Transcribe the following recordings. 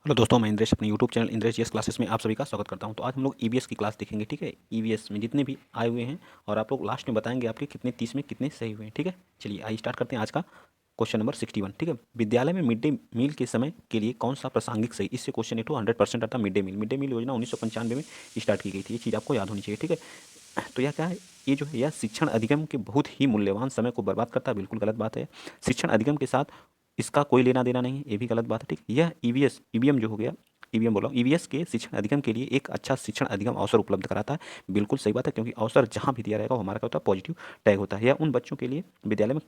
Hello दोस्तों, मैं इंद्रेश अपने YouTube channel Indresh GS classes में आप सभी का स्वागत करता हूं। तो आज हम लोग ईवीएस की क्लास देखेंगे। ठीक है, ईवीएस में जितने भी आए हुए हैं और आप लोग लास्ट में बताएंगे आपके कितने 30 में कितने सही हुए हैं। ठीक है, चलिए आइए स्टार्ट करते हैं आज का क्वेश्चन नंबर 61। ठीक है, विद्यालय में मिड डे मील के समय के लिए कौन सा प्रासंगिक सही। इससे क्वेश्चन 100% आता है। मिड डे मील योजना 1995 में स्टार्ट की गई थी। ये चीज़ आपको याद होनी चाहिए। ठीक है, तो यह क्या है, ये जो है यह शिक्षण अधिगम के बहुत ही मूल्यवान समय को बर्बाद करता है। बिल्कुल गलत बात है। शिक्षण अधिगम के साथ इसका कोई लेना देना नहीं है, ये भी गलत बात है। ठीक, यह ईवीएस ईवीएम जो हो गया, ईवीएम बोला, ईवीएस के शिक्षण अधिगम के लिए एक अच्छा शिक्षण अधिगम अवसर उपलब्ध कराता है। बिल्कुल सही बात है, क्योंकि अवसर जहाँ भी दिया रहेगा वो हमारा क्या होता है, पॉजिटिव टैग होता है। या उन बच्चों के लिए विद्यालय में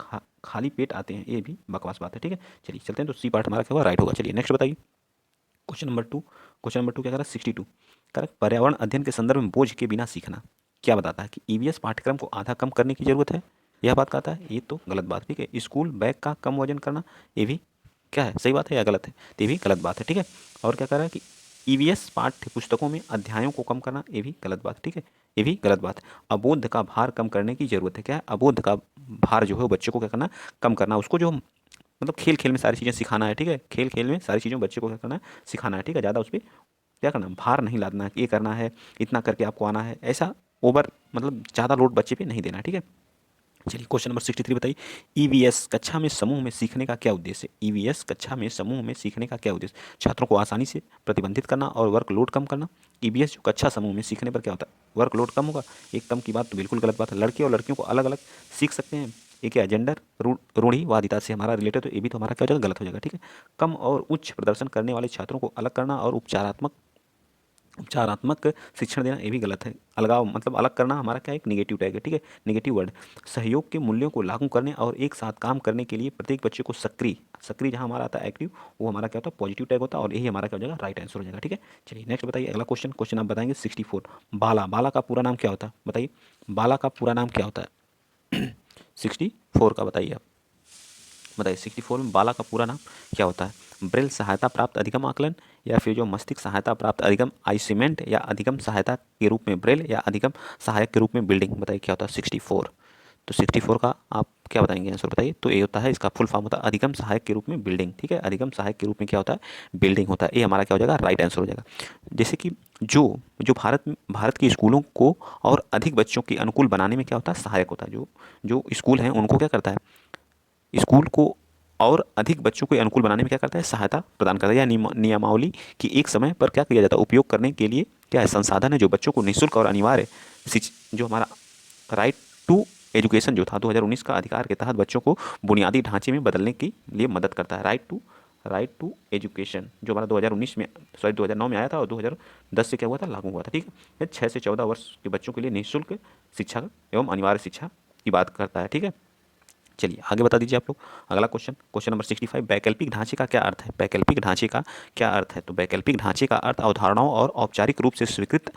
खाली पेट आते हैं, ये भी बकवास बात है। ठीक है, चलिए चलते हैं। तो सी पार्ट हमारा क्या होगा, राइट होगा। चलिए नेक्स्ट बताइए। क्वेश्चन नंबर टू क्या कह रहा है, 62 कह रहा है पर्यावरण अध्ययन के संदर्भ में बोझ के बिना सीखना। क्या बताता है कि ईवीएस पाठ्यक्रम को आधा कम करने की जरूरत है, यह बात कहता है। ये तो गलत बात है। ठीक है, स्कूल बैग का कम वजन करना, ये भी क्या है, सही बात है या गलत है, तो ये भी गलत बात है। ठीक है, और क्या कह रहा है कि ईवीएस पाठ्य पुस्तकों में अध्यायों को कम करना, ये भी गलत बात है। ठीक है, ये भी गलत बात है। अबोध का भार कम करने की जरूरत है। क्या है, अबोध का भार जो है वो बच्चों को क्या करना, कम करना। उसको जो मतलब खेल खेल में सारी चीज़ें सिखाना है। ठीक है, खेल खेल में सारी चीज़ों बच्चे को क्या करना है, सिखाना है। ठीक है, ज़्यादा उस पर क्या करना, भार नहीं लादना है कि ये करना है, इतना करके आपको आना है, ऐसा ओवर मतलब ज़्यादा लोड बच्चे पे नहीं देना। ठीक है, चलिए क्वेश्चन नंबर 63 बताइए। ईवीएस कक्षा में समूह में सीखने का क्या उद्देश्य है। ईवीएस कक्षा में समूह में सीखने का क्या उद्देश्य, छात्रों को आसानी से प्रतिबंधित करना और वर्कलोड कम करना। ईवीएस जो कक्षा समूह में सीखने पर क्या होता है, वर्कलोड कम होगा। एक कम की बात तो बिल्कुल गलत बात है। लड़के और लड़कियों को अलग अलग सीख सकते हैं। ये क्या है, जेंडर रूढ़िवादिता से हमारा रिलेटेड, तो ये भी तो हमारा क्या हो जाएगा, गलत हो जाएगा। ठीक है, कम और उच्च प्रदर्शन करने वाले छात्रों को अलग करना और उपचारात्मक उपचारात्मक शिक्षण देना, ये भी गलत है। अलगाव मतलब अलग करना हमारा क्या है, एक निगेटिव टैग है। ठीक है, निगेटिव वर्ड। सहयोग के मूल्यों को लागू करने और एक साथ काम करने के लिए प्रत्येक बच्चे को सक्रिय सक्रिय जहाँ हमारा आता है एक्टिव, वो हमारा क्या होता है, पॉजिटिव टैग होता है। और यही हमारा क्या हो जाएगा, राइट आंसर हो जाएगा। ठीक है, चलिए नेक्स्ट बताइए। अगला क्वेश्चन क्वेश्चन आप बताएंगे 64। बाला बाला का पूरा नाम क्या होता है, बताइए। बाला का पूरा नाम क्या होता है 64 का बताइए आप, बताइए। 64 में बाला का पूरा नाम क्या होता है। ब्रेल सहायता प्राप्त अधिगम आकलन, या फिर जो मस्तिष्क सहायता प्राप्त अधिगम आइसीमेंट, या अधिगम सहायता के रूप में ब्रेल, या अधिगम सहायक के रूप में बिल्डिंग। बताइए क्या होता है 64। तो 64 का आप क्या बताएंगे आंसर, बताइए। तो ये होता है, इसका फुल फॉर्म होता है अधिगम सहायक के रूप में बिल्डिंग। ठीक है, अधिगम सहायक के रूप में क्या होता है, बिल्डिंग होता है। ये हमारा क्या हो जाएगा, राइट आंसर हो जाएगा। जैसे कि जो जो भारत के स्कूलों को और अधिक बच्चों के अनुकूल बनाने में क्या होता है, सहायक होता है। जो जो स्कूल हैं उनको क्या करता है, स्कूल को और अधिक बच्चों को अनुकूल बनाने में क्या करता है, सहायता प्रदान करता है। या नियमावली की एक समय पर क्या किया जाता है, उपयोग करने के लिए क्या है, संसाधन है जो बच्चों को निःशुल्क और अनिवार्य जो हमारा राइट टू एजुकेशन जो था 2019 का अधिकार के तहत बच्चों को बुनियादी ढांचे में बदलने के लिए मदद करता है। राइट टू एजुकेशन जो हमारा 2019 में, सॉरी 2009 में आया था और 2010 से क्या हुआ था, लागू हुआ था। ठीक है, 6 से 14 वर्ष के बच्चों के लिए निःशुल्क शिक्षा एवं अनिवार्य शिक्षा की बात करता है। ठीक है, चलिए आगे बता दीजिए आप लोग। अगला क्वेश्चन क्वेश्चन नंबर 65। वैकल्पिक ढांचे का क्या अर्थ है। वैकल्पिक ढांचे का क्या अर्थ है, तो वैकल्पिक ढांचे का अर्थ अवधारणाओं और औपचारिक रूप से स्वीकृत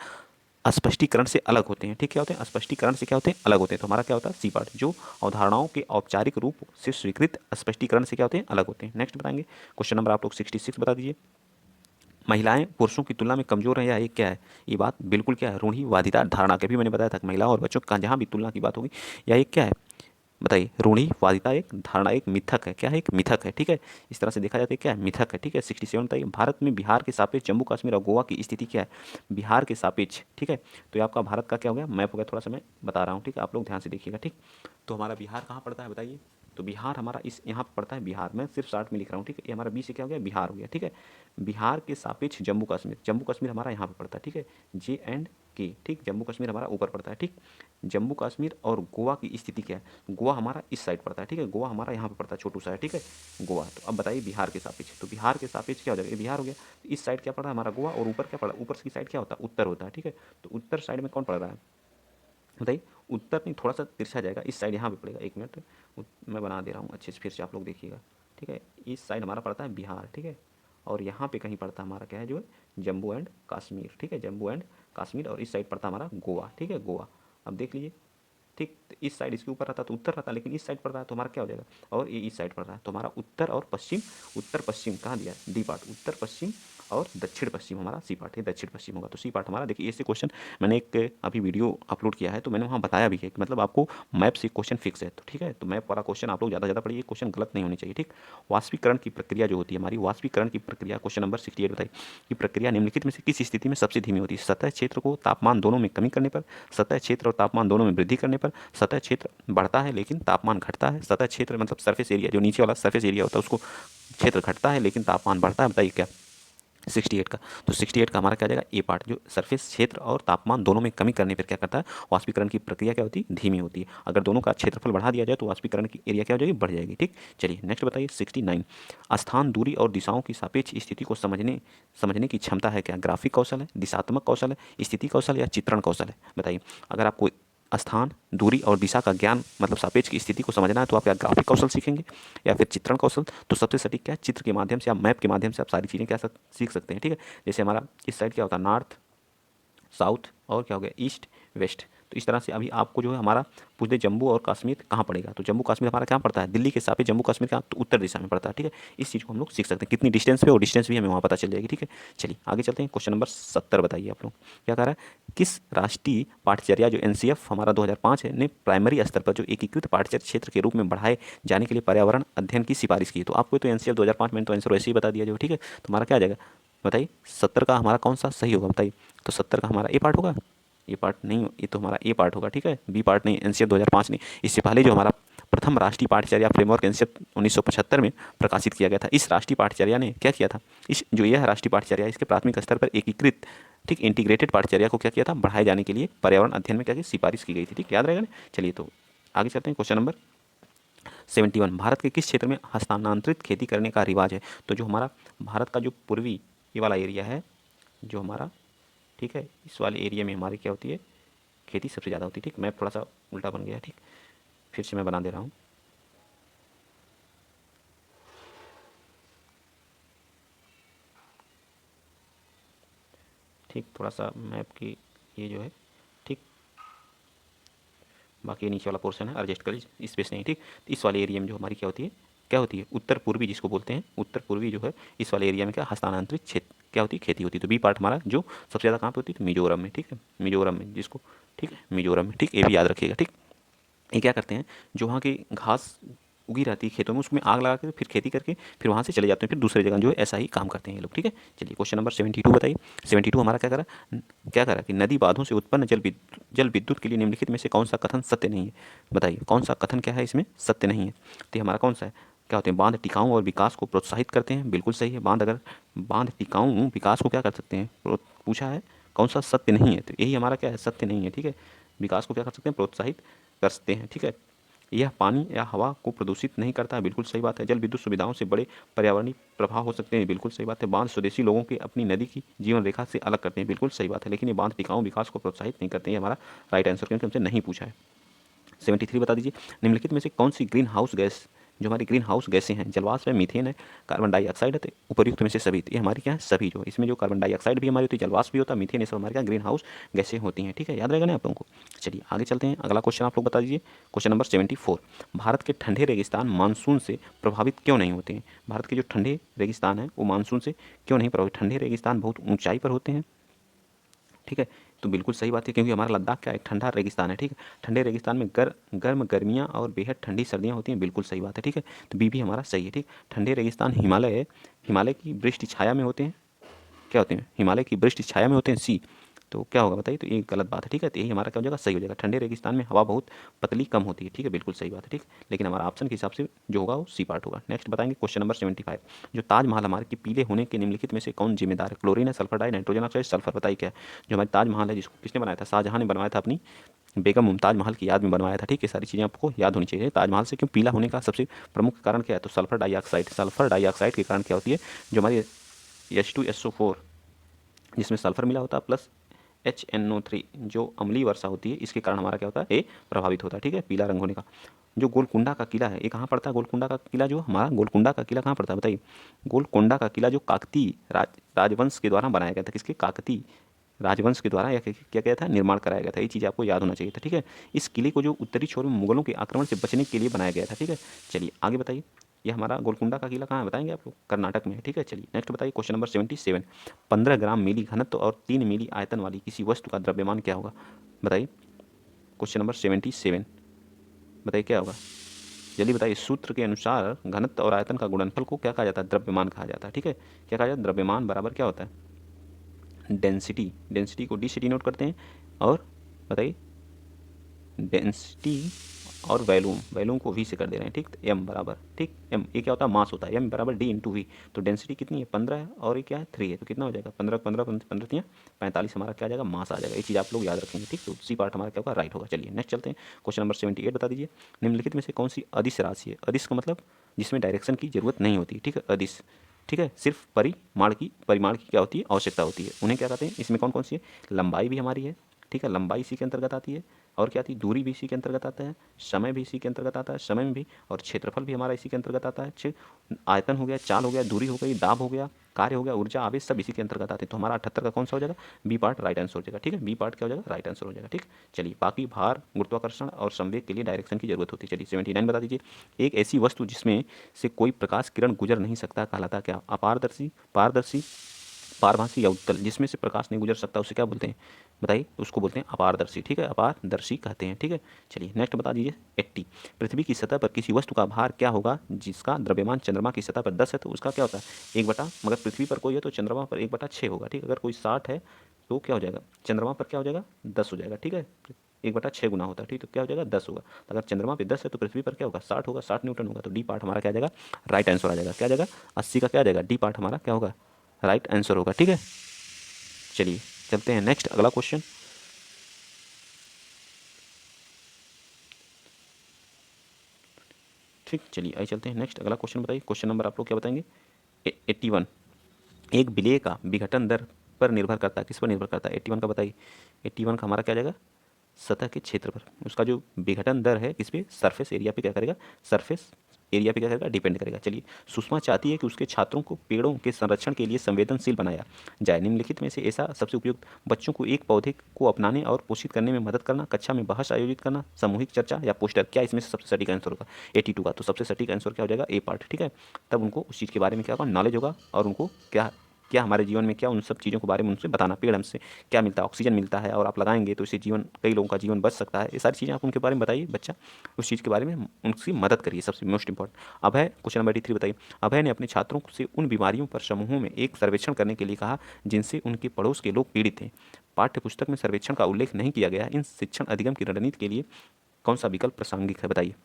स्पष्टीकरण से अलग होते हैं। ठीक, क्या होते हैं, स्पष्टीकरण से क्या होते हैं, अलग होते हैं। तो हमारा क्या होता है, सी पार्ट। जो अवधारणाओं के औपचारिक रूप से स्वीकृत स्पष्टीकरण से क्या होते हैं, अलग होते हैं। नेक्स्ट बताएंगे क्वेश्चन नंबर आप लोग 66 बता दीजिए। महिलाएं पुरुषों की तुलना में कमजोर हैं, या ये क्या है, ये बात बिल्कुल क्या है, रूढ़िवादिता धारणा के भी मैंने बताया था कि महिलाओं और बच्चों का जहाँ भी तुलना की बात होगी, या ये क्या है, बताइए। रूढ़िवादिता एक धारणा, एक मिथक है। क्या है, एक मिथक है। ठीक है, इस तरह से देखा जाता है, क्या है, मिथक है। ठीक है, 67 बताइए। भारत में बिहार के सापेक्ष जम्मू कश्मीर और गोवा की स्थिति क्या है। बिहार के सापेक्ष, ठीक है, तो ये आपका भारत का क्या हो गया, मैप हो गया। थोड़ा सा मैं बता रहा हूँ, ठीक है, आप लोग ध्यान से देखिएगा। ठीक, तो हमारा बिहार कहाँ पड़ता है, बताइए। तो बिहार हमारा इस यहाँ पर पड़ता है, बिहार मैं सिर्फ शार्ट में लिख रहा हूँ। ठीक है, ये हमारा बी से क्या हो गया, बिहार हो गया। ठीक है, बिहार के सापेक्ष जम्मू कश्मीर, जम्मू कश्मीर हमारा यहाँ पे पड़ता है। ठीक है, जे एंड के, ठीक, जम्मू कश्मीर हमारा ऊपर पड़ता है। ठीक, जम्मू कश्मीर और गोवा की स्थिति क्या है, गोवा हमारा इस साइड पड़ता है। ठीक है, गोवा हमारा यहाँ पे पड़ता है, छोटू सा है। ठीक है, गोवा। तो अब बताइए बिहार के सापेक्ष, तो बिहार के सापेक्ष क्या हो जाएगा, ये बिहार हो गया। तो इस साइड क्या पड़ा है हमारा, गोवा, और ऊपर क्या पड़ा, ऊपर की साइड क्या होता है, उत्तर होता है। ठीक है, तो उत्तर साइड में कौन पड़ रहा है, बताइए। उत्तर नहीं, थोड़ा सा तिरछा जाएगा, इस साइड यहाँ पे पड़ेगा। एक मिनट, मैं बना दे रहा हूँ अच्छे से, फिर से आप लोग देखिएगा। ठीक है, इस साइड हमारा पड़ता है बिहार। ठीक है, और यहाँ पे कहीं पड़ता है हमारा क्या है, जो है जम्मू एंड कश्मीर। ठीक है, जम्मू एंड कश्मीर, और इस साइड पड़ता है हमारा गोवा। ठीक है, गोवा। अब देख लीजिए, ठीक, तो इस साइड इसके ऊपर रहता तो उत्तर रहता, लेकिन इस साइड पर रहा है तो हमारा क्या हो जाएगा, और ये इस साइड पर रहा है तो हमारा उत्तर और पश्चिम, उत्तर पश्चिम कहाँ दिया है, डी पार्ट, उत्तर पश्चिम और दक्षिण पश्चिम हमारा सी पार्ट है, दक्षिण पश्चिम होगा। तो सी पार्ट हमारा, देखिए ऐसे क्वेश्चन मैंने एक अभी वीडियो अपलोड किया है तो मैंने वहाँ बताया भी है कि मतलब आपको मैप से क्वेश्चन फिक्स है, तो ठीक है, तो मैप वाला क्वेश्चन आप लोग ज़्यादा ज़्यादा पढ़िए, क्वेश्चन गलत नहीं होनी चाहिए। ठीक, वाष्पीकरण की प्रक्रिया जो होती है हमारी, वाष्पीकरण की प्रक्रिया, क्वेश्चन नंबर 68 बताइए कि प्रक्रिया निम्नलिखित में से किस स्थिति में सबसे धीमी होती है, सतह क्षेत्र को तापमान दोनों में कमी करने पर, सतह क्षेत्र और तापमान दोनों में वृद्धि करने पर, सतह क्षेत्र बढ़ता है लेकिन तापमान घटता है, सतह क्षेत्र मतलब सरफेस एरिया, जो नीचे वाला सरफेस एरिया होता है उसको क्षेत्र घटता है लेकिन तापमान बढ़ता है, बताइए क्या 68 का। तो 68 का हमारा क्या जाएगा, ए पार्ट, जो सरफेस क्षेत्र और तापमान दोनों में कमी करने पर क्या करता है, वाष्पीकरण की प्रक्रिया क्या होती है, धीमी होती है। अगर दोनों का क्षेत्रफल बढ़ा दिया जाए तो वाष्पीकरण की एरिया क्या हो जाएगी, बढ़ जाएगी। ठीक, चलिए नेक्स्ट बताइए 69, स्थान, दूरी और दिशाओं की सापेक्ष स्थिति को समझने की क्षमता है क्या, ग्राफिक कौशल है, दिशात्मक कौशल है, स्थिति कौशल या चित्रण कौशल है, बताइए। अगर आपको स्थान, दूरी और दिशा का ज्ञान मतलब सापेक्ष की स्थिति को समझना है तो आप क्या ग्राफिक कौशल सीखेंगे या फिर चित्रण कौशल, तो सबसे सटीक क्या है, चित्र के माध्यम से या मैप के माध्यम से आप सारी चीज़ें क्या सीख सकते हैं। ठीक है, जैसे हमारा इस साइड क्या होता है, नॉर्थ, साउथ और क्या हो गया, ईस्ट, वेस्ट। तो इस तरह से अभी आपको जो है हमारा पूछ दे जम्मू और कश्मीर कहाँ पड़ेगा, तो जम्मू कश्मीर हमारा कहाँ पड़ता है, दिल्ली के सापेक्ष जम्मू कश्मीर का तो उत्तर दिशा में पड़ता है। ठीक है, इस चीज़ को हम लोग सीख सकते हैं, कितनी डिस्टेंस पे और डिस्टेंस भी हमें वहाँ पता चल जाएगी। ठीक है, चलिए आगे चलते हैं, क्वेश्चन नंबर 70 बताइए आप लोग क्या कह रहा है, किस राष्ट्रीय पाठचर्या जो एनसीएफ हमारा 2005 है ने प्राइमरी स्तर पर जो एकीकृत पाठचर्या क्षेत्र के रूप में बढ़ाए जाने के लिए पर्यावरण अध्ययन की सिफारिश की है। तो आपको तो एनसीएफ 2005 मैंने तो आंसर वैसे ही बता दिया जो, ठीक है, तो हमारा क्या आ जाएगा बताइए, 70 का हमारा कौन सा सही होगा बताइए, तो 70 का हमारा ए पार्ट होगा, ये पार्ट नहीं, ये तो हमारा ए पार्ट होगा। ठीक है, बी पार्ट नहीं, एनसीएफ 2005 नहीं, इससे पहले जो हमारा प्रथम राष्ट्रीय पाठचर्या फ्रेमवर्क एनसीएफ 1975 में प्रकाशित किया गया था। इस राष्ट्रीय पाठचर्या ने क्या किया था, इस जो यह राष्ट्रीय पाठचर्या इसके प्राथमिक स्तर पर एकीकृत, ठीक, इंटीग्रेटेड पाठचर्या को क्या किया था, बढ़ाए जाने के लिए पर्यावरण अध्ययन में क्या की सिफारिश की गई थी। ठीक, याद रहेगा ना। चलिए तो आगे चलते हैं, क्वेश्चन नंबर 71, भारत के किस क्षेत्र में हस्तांतरित खेती करने का रिवाज है, तो जो हमारा भारत का जो पूर्वी ये वाला एरिया है जो हमारा, ठीक है, इस वाले एरिया में हमारी क्या होती है, खेती सबसे ज़्यादा होती है। ठीक, मैप थोड़ा सा उल्टा बन गया है, ठीक, फिर से मैं बना दे रहा हूँ। ठीक, थोड़ा सा मैप की ये जो है, ठीक, बाकी ये नीचे वाला पोर्शन है एडजस्ट कर लीजिए, स्पेस नहीं। ठीक, तो इस वाले एरिया में जो हमारी क्या होती है उत्तर पूर्वी जिसको बोलते हैं, उत्तर पूर्वी जो है इस वाले एरिया में क्या हस्तांतरित क्षेत्र क्या होती है, खेती होती है। तो बी पार्ट हमारा जो सबसे ज़्यादा कहाँ पे होती है, तो मिजोरम में। ठीक है, मिजोरम में जिसको, ठीक है, मिजोरम में। ठीक, ये भी याद रखिएगा। ठीक, ये क्या करते हैं, जो वहाँ की घास उगी रहती है खेतों में उसमें आग लगा के फिर खेती करके फिर वहाँ से चले जाते हैं, फिर दूसरे जगह जो है ऐसा ही काम करते हैं ये लोग। ठीक है, चलिए क्वेश्चन नंबर 72 बताइए। 72 हमारा क्या करा कि नदी बांधों से उत्पन्न जल विद्युत के लिए निम्नलिखित में से कौन सा कथन सत्य नहीं है, बताइए कौन सा कथन क्या है इसमें सत्य नहीं है। तो ये हमारा कौन सा है, क्या होते हैं, बांध टिकाऊ और विकास को प्रोत्साहित करते हैं, बिल्कुल सही है। बांध टिकाऊ विकास को क्या कर सकते हैं, पूछा है कौन सा सत्य नहीं है, तो यही हमारा क्या है, सत्य नहीं है। ठीक है, विकास को क्या कर सकते हैं, प्रोत्साहित कर सकते हैं। ठीक है, यह पानी या हवा को प्रदूषित नहीं करता है, बिल्कुल सही बात है। जल विद्युत सुविधाओं से बड़े पर्यावरणीय प्रभाव हो सकते हैं, बिल्कुल सही बात है। बांध स्वदेशी लोगों के अपनी नदी की जीवन रेखा से अलग करते हैं, बिल्कुल सही बात है। लेकिन ये बांध टिकाऊ विकास को प्रोत्साहित नहीं करते हैं, ये हमारा राइट आंसर क्योंकि हमसे नहीं पूछा है। 73 बता दीजिए, निम्नलिखित में से कौन सी ग्रीन हाउस गैस, जो हमारी ग्रीन हाउस गैसें हैं, जलवाष्प है, मीथेन है, कार्बन डाइऑक्साइड है, तो उपयुक्त में से सभी, तो ये हमारी क्या है, सभी जो इसमें जो कार्बन डाइऑक्साइड भी हमारी होती है, जलवाष्प भी होता है, मीथेन, ये सब हमारे क्या ग्रीन हाउस गैसें होती हैं। ठीक है, याद रहेगा ना आप लोगों को। चलिए आगे चलते हैं, अगला क्वेश्चन आप लोग बता दीजिए, क्वेश्चन नंबर 74, भारत के ठंडे रेगिस्तान मानसून से प्रभावित क्यों नहीं होते हैं, भारत के जो ठंडे रेगिस्तान है वो मानसून से क्यों नहीं प्रभावित, ठंडे रेगिस्तान बहुत ऊंचाई पर होते हैं। ठीक है, तो बिल्कुल सही बात है क्योंकि हमारा लद्दाख क्या है, ठंडा रेगिस्तान है। ठीक है, ठंडे रेगिस्तान में गर्म गर्मियाँ और बेहद ठंडी सर्दियाँ होती हैं, बिल्कुल सही बात है। ठीक है, तो बी भी हमारा सही है। ठीक, ठंडे रेगिस्तान हिमालय की वृष्टि छाया में होते हैं, क्या होते हैं, हिमालय की वृष्टि छाया में होते हैं, सी, तो क्या होगा बताइए, तो ये गलत बात है। ठीक है, तो यही हमारा क्या हो जाएगा, सही हो जाएगा। ठंडे रेगिस्तान में हवा बहुत पतली कम होती है। ठीक है, बिल्कुल सही बात है। ठीक, लेकिन हमारा ऑप्शन के हिसाब से जो होगा वो सी पार्ट होगा। नेक्स्ट बताएंगे क्वेश्चन नंबर 75, जो ताजमहल हमारे के पीले होने के निम्नलिखित में से कौन जिम्मेदार है, क्लोरीन है, sulphur di, nitrogen oxide, sulphur, बताइए क्या है। जो हमारी ताजमहल है जिसको किसने बनाया था, शाहजहां ने बनवाया था, अपनी बेगम मुमताज महल की याद में बनवाया था। ठीक है, सारी चीज़ें आपको याद होनी चाहिए। ताजमहल से क्यों पीला होने का सबसे प्रमुख कारण क्या है, तो सल्फर डाइऑक्साइड के कारण क्या होती है, जो हमारी H2SO4 जिसमें सल्फर मिला होता है प्लस HNO3 जो अम्लीय वर्षा होती है, इसके कारण हमारा क्या होता है, ये प्रभावित होता है। ठीक है, पीला रंग होने का। जो गोलकुंडा का किला है ये कहाँ पड़ता है, गोलकुंडा का किला, जो हमारा गोलकुंडा का किला कहाँ पड़ता है बताइए। गोलकुंडा का किला जो काकतीय राजवंश के द्वारा बनाया गया था, किसके, काकतीय राजवंश के द्वारा या क्या क्या था, निर्माण कराया गया था। ये चीज़ आपको याद होना चाहिए था, ठीक है। इस किले को जो उत्तरी छोर में मुगलों के आक्रमण से बचने के लिए बनाया गया था, ठीक है। चलिए आगे बताइए। ये हमारा गोलकुंडा का किला कहाँ है बताएंगे आपको, कर्नाटक में है, ठीक है। चलिए नेक्स्ट बताइए क्वेश्चन नंबर 77। 15 ग्राम मिली घनत्व और 3 मिली आयतन वाली किसी वस्तु का द्रव्यमान क्या होगा, बताइए। क्वेश्चन नंबर 77, बताइए क्या होगा, जल्दी बताइए। सूत्र के अनुसार घनत्व और आयतन का गुणनफल को क्या कहा जाता है, द्रव्यमान कहा जाता है, ठीक है। क्या कहा जाता है, द्रव्यमान बराबर क्या होता है, डेंसिटी। डेंसिटी को डी से डिनोट करते हैं, और बताइए डेंसिटी और वैल्यूम, वैल्यूम को वी से कर दे रहे हैं, ठीक। एम बराबर, ठीक, एम ये क्या होता है, मास होता है, एम बराबर डी इंटू वी। तो डेंसिटी कितनी है, 15 है, और ये क्या है, 3 है, तो कितना हो जाएगा, 15 15 15 3 45 हमारा क्या आ जाएगा, मास आ जाएगा। ये चीज़ आप लोग याद रखेंगे, ठीक। तो सी पार्ट हमारा क्या होगा, राइट होगा। चलिए नेक्स्ट चलते हैं। क्वेश्चन नंबर 78 बता दीजिए। निम्नलिखित में से कौन सी अदिश राशि है, अदिश का मतलब जिसमें डायरेक्शन की जरूरत नहीं होती, ठीक है, अदिश, ठीक है, सिर्फ परिमाण की क्या होती है, आवश्यकता होती है, उन्हें क्या कहते हैं। इसमें कौन कौन सी है, लंबाई भी हमारी है, ठीक है, लंबाई इसी के अंतर्गत आती है, और क्या आती है, दूरी भी इसी के अंतर्गत आता है, समय भी इसी के अंतर्गत आता है, समय में भी, और क्षेत्रफल भी हमारा इसी के अंतर्गत आता है। आयतन हो गया, चाल हो गया, दूरी हो गई, दाब हो गया, कार्य हो गया, ऊर्जा, आवेश, सब इसी के अंतर्गत आते हैं। तो हमारा 78 का कौन सा हो जाएगा, बी पार्ट राइट आंसर हो जाएगा, ठीक है। बी पार्ट क्या हो जाएगा, राइट आंसर हो जाएगा, ठीक। चलिए बाकी भार, गुरुत्वाकर्षण और संवेग के लिए डायरेक्शन की जरूरत होती है। चलिए 79 बता दीजिए। एक ऐसी वस्तु जिसमें से कोई प्रकाश किरण गुजर नहीं सकता कहलाता क्या, अपारदर्शी, पारदर्शी, पारभासी या उत्तल। जिसमें से प्रकाश नहीं गुजर सकता उसे क्या बोलते हैं, बताइए। उसको बोलते हैं अपारदर्शी, ठीक है, अपारदर्शी कहते हैं, ठीक है। चलिए नेक्स्ट बता दीजिए 80। पृथ्वी की सतह पर किसी वस्तु का भार क्या होगा जिसका द्रव्यमान चंद्रमा की सतह पर 10 है, तो उसका क्या होता है, 1 बटा, मगर पृथ्वी पर कोई है तो चंद्रमा पर 1/6 होगा, ठीक। अगर कोई 60 है तो क्या हो जाएगा, चंद्रमा पर क्या हो जाएगा, 10 हो जाएगा, ठीक है। 1/6 गुना होता है, ठीक, तो क्या हो जाएगा, 10 होगा। तो अगर चंद्रमा पे 10 है तो पृथ्वी पर क्या होगा, 60 होगा, 60 न्यूटन होगा। तो डी पार्ट हमारा क्या आ जाएगा, राइट आंसर आ जाएगा। क्या आ जाएगा, 80 का क्या आ जाएगा, डी पार्ट हमारा क्या होगा, राइट आंसर होगा, ठीक है। चलिए चलते हैं नेक्स्ट अगला क्वेश्चन। ठीक, चलिए आइए चलते हैं नेक्स्ट अगला क्वेश्चन। बताइए क्वेश्चन नंबर आप लोग क्या बताएंगे, 81। एक विलेय का विघटन दर पर निर्भर करता है, किस पर निर्भर करता है, 81 का बताइए। 81 का हमारा क्या आ जाएगा, सतह के क्षेत्र पर उसका जो विघटन दर है, किस पे, सरफेस एरिया पे क्या करेगा, सरफेस एरिया पे क्या करेगा, डिपेंड करेगा। चलिए सुषमा चाहती है कि उसके छात्रों को पेड़ों के संरक्षण के लिए संवेदनशील बनाया जाए। निम्नलिखित में से ऐसा सबसे उपयुक्त, बच्चों को एक पौधे को अपनाने और पोषित करने में मदद करना, कक्षा में बहस आयोजित करना, सामूहिक चर्चा या पोस्टर, क्या इसमें से सबसे सटीक आंसर होगा, 82 का। तो सबसे सटीक आंसर क्या हो जाएगा, ए पार्ट, ठीक है। तब उनको उस चीज़ के बारे में क्या होगा, नॉलेज होगा, और उनको क्या क्या हमारे जीवन में क्या, उन सब चीज़ों के बारे में उनसे बताना। पेड़ हमसे क्या मिलता है, ऑक्सीजन मिलता है, और आप लगाएंगे तो इससे जीवन, कई लोगों का जीवन बच सकता है। ये सारी चीज़ें आप उनके बारे में बताइए, बच्चा उस चीज़ के बारे में उनकी मदद करिए, सबसे मोस्ट इंपॉर्टेंट। अभय, क्वेश्चन नंबर 83 बताइए। अभय ने अपने छात्रों से उन बीमारियों पर समूहों में एक सर्वेक्षण करने के लिए कहा जिनसे उनके पड़ोस के लोग पीड़ित थे। पाठ्य पुस्तक में सर्वेक्षण का उल्लेख नहीं किया गया। इन शिक्षण अधिगम की रणनीति के लिए कौन सा विकल्प प्रासंगिक है, बताइए।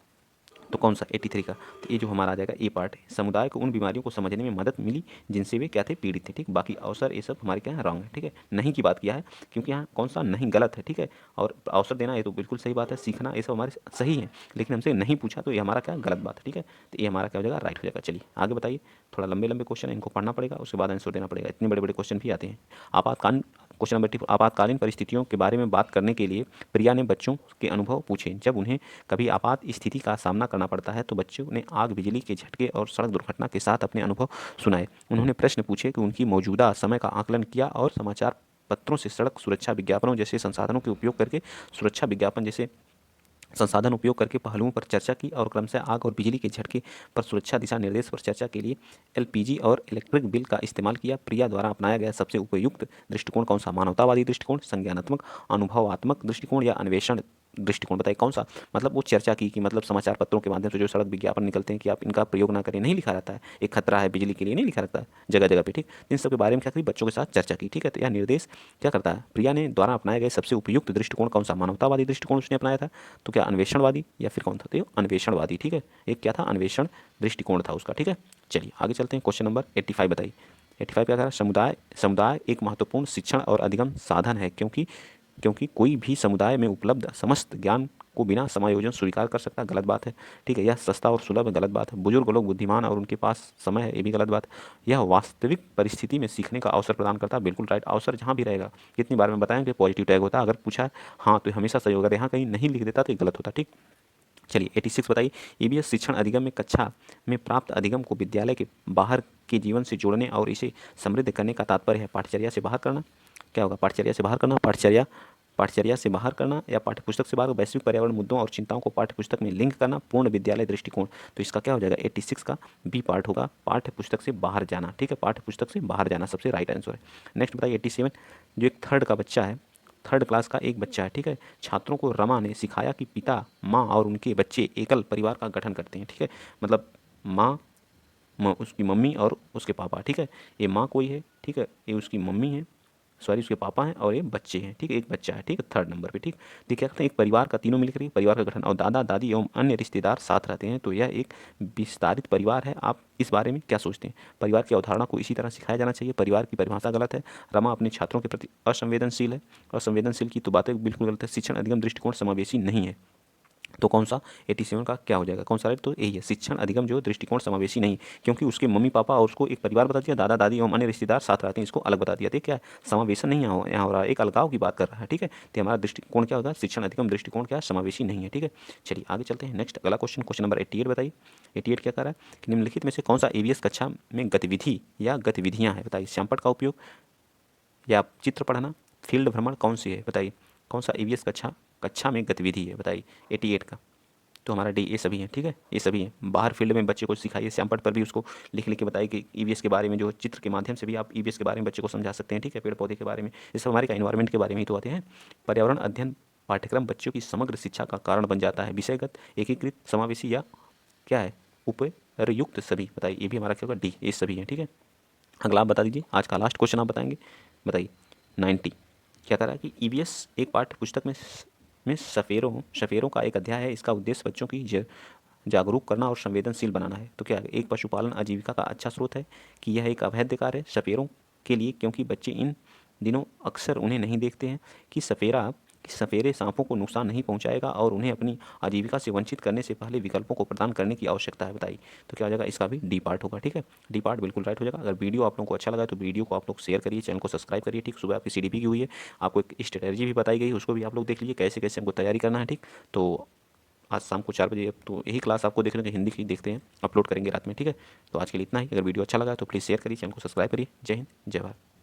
तो कौन सा, 83 का। तो ये जो हमारा आ जाएगा, ए पार्ट है। समुदाय को उन बीमारियों को समझने में मदद मिली जिनसे वे क्या थे, पीड़ित थे, ठीक। बाकी अवसर ये सब हमारे क्या है, रॉन्ग है, ठीक है। नहीं की बात किया है, क्योंकि यहाँ कौन सा नहीं गलत है, ठीक है। और अवसर देना ये तो बिल्कुल सही बात है, सीखना ये सब हमारे सही है, लेकिन हमसे नहीं पूछा तो ये हमारा क्या गलत बात है, ठीक है। तो ये हमारा क्या हो जाएगा, राइट हो जाएगा। चलिए आगे बताइए। थोड़ा लंबे लंबे क्वेश्चन है, इनको पढ़ना पड़ेगा, उसके बाद आंसर देना पड़ेगा, इतने बड़े बड़े क्वेश्चन भी आते हैं। आपातकालीन, क्वेश्चन नंबर 84, आपातकालीन परिस्थितियों के बारे में बात करने के लिए प्रिया ने बच्चों के अनुभव पूछे। जब उन्हें कभी आपात स्थिति का सामना करना पड़ता है तो बच्चों ने आग, बिजली के झटके और सड़क दुर्घटना के साथ अपने अनुभव सुनाए। उन्होंने प्रश्न पूछे कि उनकी मौजूदा समय का आकलन किया और समाचार पत्रों से सड़क सुरक्षा विज्ञापनों जैसे संसाधनों के उपयोग करके सुरक्षा विज्ञापन जैसे संसाधन उपयोग करके पहलुओं पर चर्चा की, और क्रमशः आग और बिजली के झटके पर सुरक्षा दिशा निर्देश पर चर्चा के लिए एलपीजी और इलेक्ट्रिक बिल का इस्तेमाल किया। प्रिया द्वारा अपनाया गया सबसे उपयुक्त दृष्टिकोण कौन सा, मानवतावादी दृष्टिकोण, संज्ञानात्मक, अनुभवात्मक दृष्टिकोण या अन्वेषण दृष्टिकोण, बताइए कौन सा। मतलब वो चर्चा की कि मतलब समाचार पत्रों के माध्यम से जो सड़क विज्ञापन निकलते हैं कि आप इनका प्रयोग ना करें, नहीं लिखा रहता है, एक खतरा है बिजली के लिए, नहीं लिखा रहता है जगह जगह पे, ठीक। इन सब के बारे में क्या करी, बच्चों के साथ चर्चा की, ठीक है। तो यह निर्देश क्या करता है, प्रिया ने द्वारा अपनाए गए सबसे उपयुक्त दृष्टिकोण कौन सा, मानवतावादी दृष्टिकोण उसने अपनाया था, तो क्या अन्वेषणवादी या फिर कौन था, तो अन्वेषणवादी, ठीक है। एक क्या था, अन्वेषण दृष्टिकोण था उसका, ठीक है। चलिए आगे चलते हैं। क्वेश्चन नंबर 85 बताइए। 85 क्या कह रहा है, समुदाय समुदाय एक महत्वपूर्ण शिक्षण और अधिगम साधन है, क्योंकि क्योंकि कोई भी समुदाय में उपलब्ध समस्त ज्ञान को बिना समायोजन स्वीकार कर सकता, गलत बात है, ठीक है। यह सस्ता और सुलभ है, गलत बात है। बुजुर्ग लोग बुद्धिमान और उनके पास समय है, ये भी गलत बात है। यह वास्तविक परिस्थिति में सीखने का अवसर प्रदान करता है, बिल्कुल राइट। अवसर जहाँ भी रहेगा, कितनी बार में बताएंगे पॉजिटिव टैग होता है, अगर पूछा हाँ तो हमेशा सही होगा, यहाँ कहीं नहीं लिख देता तो ये गलत होता, ठीक। चलिए 86 बताइए। ईबीएस शिक्षण अधिगम में कक्षा में प्राप्त अधिगम को विद्यालय के बाहर के जीवन से जोड़ने और इसे समृद्ध करने का तात्पर्य है पाठचर्या से बाहर करना। क्या होगा, पाठचर्या से बाहर करना, पाठचर्या से बाहर करना या पाठ्यपुस्तक से बाहर, वैश्विक पर्यावरण मुद्दों और चिंताओं को पाठ्यपुस्तक में लिंक करना, पूर्ण विद्यालय दृष्टिकोण। तो इसका क्या हो जाएगा, 86 का बी पार्ट होगा, पाठ्यपुस्तक से बाहर जाना। ठीक है, पाठ्यपुस्तक से बाहर जाना सबसे राइट आंसर है। नेक्स्ट बताइए 87, जो एक थर्ड का बच्चा है, थर्ड क्लास का एक बच्चा है, ठीक है, छात्रों को रमा ने सिखाया कि पिता, माँ और उनके बच्चे एकल परिवार का गठन करते हैं। ठीक है, मतलब उसकी मम्मी और उसके पापा। ठीक है, ये माँ कोई है, ठीक है, ये उसकी मम्मी है, सॉरी उसके पापा हैं, और ये बच्चे हैं। ठीक है, एक बच्चा है। ठीक है, थर्ड नंबर पे। ठीक, देखिए क्या कहते हैं, एक परिवार का, तीनों मिलकर एक परिवार का गठन, और दादा दादी एवं अन्य रिश्तेदार साथ रहते हैं, तो यह एक विस्तारित परिवार है। आप इस बारे में क्या सोचते हैं? परिवार की अवधारणा को इसी तरह सिखाया जाना चाहिए। परिवार की परिभाषा गलत है। रमा अपने छात्रों के प्रति असंवेदनशील है। असंवेदनशील की तो बातें बिल्कुल गलत है। शिक्षण अधिगम दृष्टिकोण समावेशी नहीं है। तो कौन सा 87 का क्या हो जाएगा, कौन सा राइट? तो यही है, शिक्षण अधिगम जो दृष्टिकोण समावेशी नहीं, क्योंकि उसके मम्मी पापा और उसको एक परिवार बता दिया, दादा दादी एवं अन्य रिश्तेदार साथ रहते हैं, इसको अलग बता दिया। तो क्या है, समावेशन नहीं यहाँ हो रहा है, एक अलगाव की बात कर रहा है। ठीक है, तो हमारा दृष्टिकोण क्या होगा, शिक्षण अधिगम दृष्टिकोण क्या है, समावेशी नहीं है। ठीक है, चलिए आगे चलते हैं। नेक्स्ट अगला क्वेश्चन, क्वेश्चन नंबर 88 बताइए। 88 क्या कर रहा है कि निम्नलिखित में से कौन सा ईवीएस कक्षा में गतिविधि या गतिविधियाँ हैं? बताइए, श्यामपट्ट का उपयोग या चित्र पढ़ना, फील्ड भ्रमण, कौन सी है बताइए? कौन सा ईवीएस कक्षा में गतिविधि है बताइए 88 का? तो हमारा डी, ये सभी हैं। ठीक है, ये सभी हैं। बाहर फील्ड में बच्चे को सिखाइए, श्यामपट्ट पर भी उसको लिख लिख के बताइए कि ईवीएस के बारे में, जो चित्र के माध्यम से भी आप ईवीएस के बारे में बच्चे को समझा सकते हैं। ठीक है, पेड़ पौधे के बारे में, ये सब हमारे का इन्वायरमेंट के बारे में ही तो आते हैं। पर्यावरण अध्ययन पाठ्यक्रम बच्चों की समग्र शिक्षा का कारण बन जाता है। विषयगत, एकीकृत, समावेशी या क्या है, उपयुक्त सभी। बताइए, ये भी हमारा क्या होगा, डी, ये सभी हैं। ठीक है, अगला आप बता दीजिए, आज का लास्ट क्वेश्चन आप बताएंगे। बताइए 90 क्या कह रहा है कि ईवीएस एक पाठ्य पुस्तक में सफ़ेरों का एक अध्याय है। इसका उद्देश्य बच्चों की जागरूक करना और संवेदनशील बनाना है। तो क्या है, एक पशुपालन आजीविका का अच्छा स्रोत है कि यह एक अवैध कार्य है सफ़ेरों के लिए, क्योंकि बच्चे इन दिनों अक्सर उन्हें नहीं देखते हैं कि सफ़ेरे सांपों को नुकसान नहीं पहुंचाएगा, और उन्हें अपनी आजीविका से वंचित करने से पहले विकल्पों को प्रदान करने की आवश्यकता है। बताइए, तो क्या हो जाएगा, इसका भी डी पार्ट होगा। ठीक है, डी पार्ट बिल्कुल राइट हो जाएगा। अगर वीडियो आप लोगों को अच्छा लगा है तो वीडियो को आप लोग शेयर करिए, चैनल को सब्सक्राइब करिए। ठीक, सुबह आपकी सीडीपी की हुई है, आपको एक स्ट्रेटजी भी बताई गई, उसको भी आप लोग देख लीजिए कैसे कैसे हमको तैयारी करना है। ठीक, तो आज शाम को 4 बजे तो यही क्लास आपको देखने को हिंदी की देखते हैं, अपलोड करेंगे रात में। ठीक है, तो आज के लिए इतना ही। अगर वीडियो अच्छा लगा तो प्लीज़ शेयर करिए, चैनल को सब्सक्राइब करिए। जय हिंद, जय भारत।